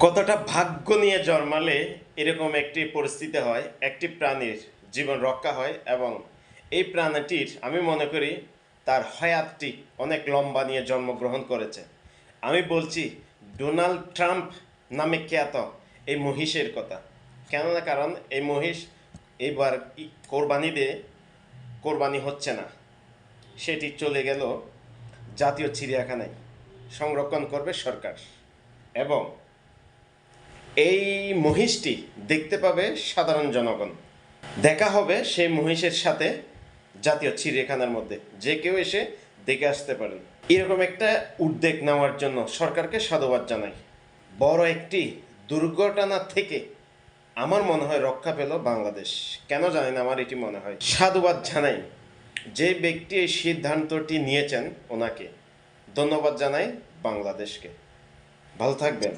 কতটা ভাগ্য নিয়ে জন্মালে এরকম একটি পরিস্থিতি হয়, একটি প্রাণীর জীবন রক্ষা হয় এবং এই প্রাণীটির আমি মনে করি তার হায়াতটি অনেক লম্বা নিয়ে জন্মগ্রহণ করেছে। আমি বলছি ডোনাল্ড ট্রাম্প নামে খ্যাত এই মহিষের কথা। কেননা কারণ এই মহিষ এইবার কোরবানি হচ্ছে না, সেটি চলে গেল জাতীয় চিড়িয়াখানায়, সংরক্ষণ করবে সরকার এবং এই মহিষটি দেখতে পাবে সাধারণ জনগণ। দেখা হবে সেই মহিষের সাথে জাতীয় চিড়িয়াখানার মধ্যে, যে কেউ এসে দেখে আসতে পারেন। এরকম একটা উদ্যোগ নেওয়ার জন্য সরকারকে সাধুবাদ জানাই। বড় একটি দুর্ঘটনা থেকে আমার মনে হয় রক্ষা পেল বাংলাদেশ। কেন জানি না, আমার এটি মনে হয়। সাধুবাদ জানাই যে ব্যক্তি এই সিদ্ধান্তটি নিয়েছেন, ওনাকে ধন্যবাদ জানাই বাংলাদেশকে। ভালো থাকবেন।